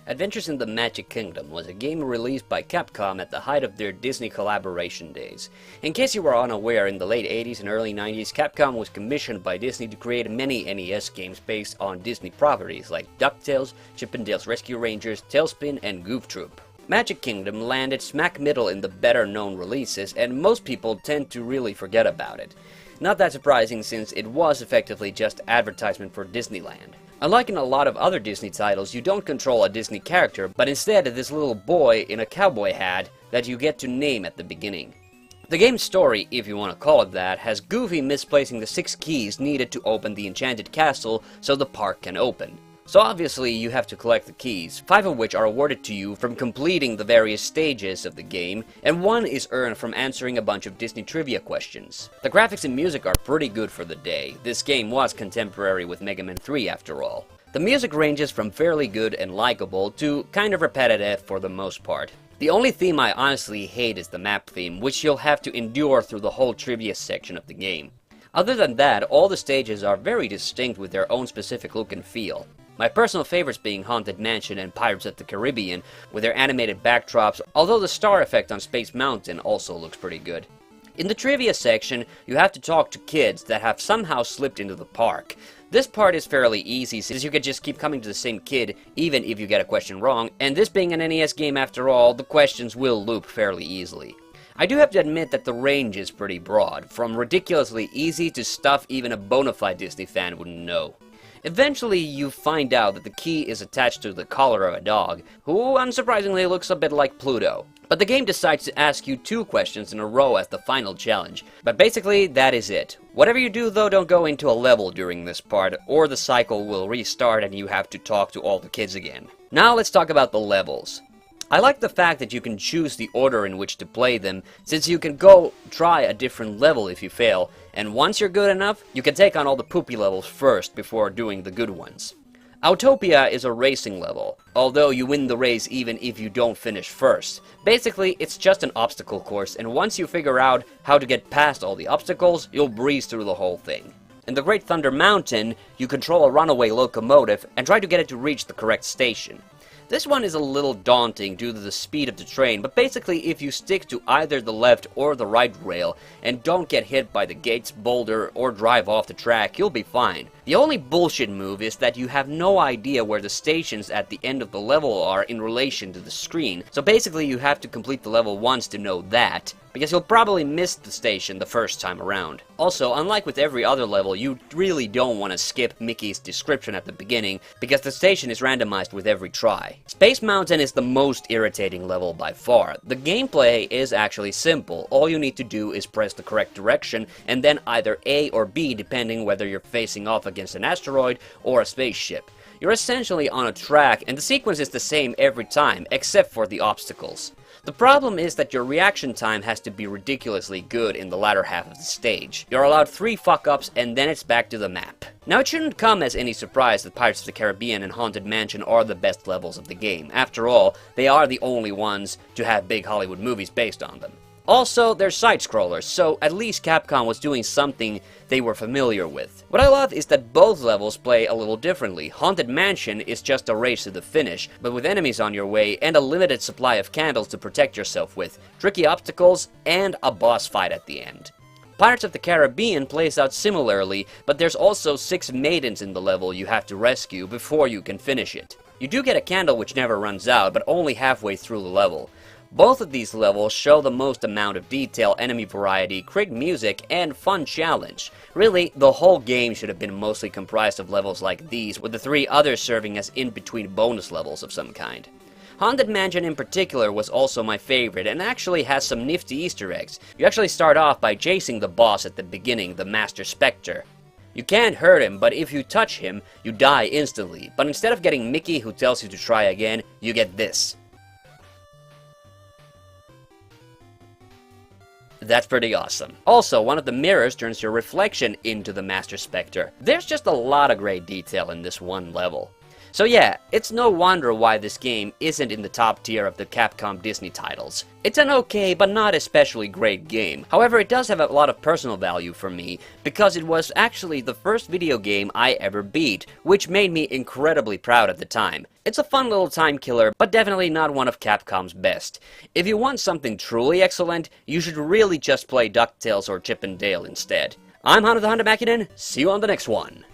Adventures in the Magic Kingdom was a game released by Capcom at the height of their Disney collaboration days. In case you were unaware, in the late 80s and early 90s, Capcom was commissioned by Disney to create many NES games based on Disney properties like DuckTales, Chip 'n Dale's Rescue Rangers, Tailspin, and Goof Troop. Magic Kingdom landed smack middle in the better-known releases, and most people tend to really forget about it. Not that surprising, since it was effectively just advertisement for Disneyland. Unlike in a lot of other Disney titles, you don't control a Disney character, but instead this little boy in a cowboy hat that you get to name at the beginning. The game's story, if you want to call it that, has Goofy misplacing the 6 keys needed to open the enchanted castle so the park can open. So obviously you have to collect the keys, 5 of which are awarded to you from completing the various stages of the game, and 1 is earned from answering a bunch of Disney trivia questions. The graphics and music are pretty good for the day. This game was contemporary with Mega Man 3 after all. The music ranges from fairly good and likable to kind of repetitive for the most part. The only theme I honestly hate is the map theme, which you'll have to endure through the whole trivia section of the game. Other than that, all the stages are very distinct with their own specific look and feel. My personal favorites being Haunted Mansion and Pirates of the Caribbean, with their animated backdrops, although the star effect on Space Mountain also looks pretty good. In the trivia section, you have to talk to kids that have somehow slipped into the park. This part is fairly easy, since you can just keep coming to the same kid, even if you get a question wrong, and this being an NES game after all, the questions will loop fairly easily. I do have to admit that the range is pretty broad, from ridiculously easy to stuff even a bona fide Disney fan wouldn't know. Eventually, you find out that the key is attached to the collar of a dog, who unsurprisingly looks a bit like Pluto. But the game decides to ask you 2 questions in a row as the final challenge. But basically, that is it. Whatever you do though, don't go into a level during this part, or the cycle will restart and you have to talk to all the kids again. Now let's talk about the levels. I like the fact that you can choose the order in which to play them, since you can go try a different level if you fail, and once you're good enough, you can take on all the poopy levels first before doing the good ones. Autopia is a racing level, although you win the race even if you don't finish first. Basically, it's just an obstacle course, and once you figure out how to get past all the obstacles, you'll breeze through the whole thing. In the Great Thunder Mountain, you control a runaway locomotive and try to get it to reach the correct station. This one is a little daunting due to the speed of the train, but basically if you stick to either the left or the right rail and don't get hit by the gates, boulder, or drive off the track, you'll be fine. The only bullshit move is that you have no idea where the stations at the end of the level are in relation to the screen, so basically you have to complete the level once to know that, because you'll probably miss the station the first time around. Also, unlike with every other level, you really don't want to skip Mickey's description at the beginning, because the station is randomized with every try. Space Mountain is the most irritating level by far. The gameplay is actually simple. All you need to do is press the correct direction, and then either A or B depending whether you're facing off against an asteroid or a spaceship. You're essentially on a track, and the sequence is the same every time, except for the obstacles. The problem is that your reaction time has to be ridiculously good in the latter half of the stage. You're allowed 3 fuck-ups and then it's back to the map. Now it shouldn't come as any surprise that Pirates of the Caribbean and Haunted Mansion are the best levels of the game. After all, they are the only ones to have big Hollywood movies based on them. Also, they're side-scrollers, so at least Capcom was doing something they were familiar with. What I love is that both levels play a little differently. Haunted Mansion is just a race to the finish, but with enemies on your way and a limited supply of candles to protect yourself with, tricky obstacles, and a boss fight at the end. Pirates of the Caribbean plays out similarly, but there's also 6 maidens in the level you have to rescue before you can finish it. You do get a candle which never runs out, but only halfway through the level. Both of these levels show the most amount of detail, enemy variety, great music, and fun challenge. Really, the whole game should have been mostly comprised of levels like these, with the 3 others serving as in-between bonus levels of some kind. Haunted Mansion in particular was also my favorite, and actually has some nifty Easter eggs. You actually start off by chasing the boss at the beginning, the Master Spectre. You can't hurt him, but if you touch him, you die instantly. But instead of getting Mickey who tells you to try again, you get this. That's pretty awesome. Also, one of the mirrors turns your reflection into the Master Spectre. There's just a lot of great detail in this one level. So yeah, it's no wonder why this game isn't in the top tier of the Capcom Disney titles. It's an okay, but not especially great game. However, it does have a lot of personal value for me, because it was actually the first video game I ever beat, which made me incredibly proud at the time. It's a fun little time killer, but definitely not one of Capcom's best. If you want something truly excellent, you should really just play DuckTales or Chip and Dale instead. I'm TheHande, see you on the next one.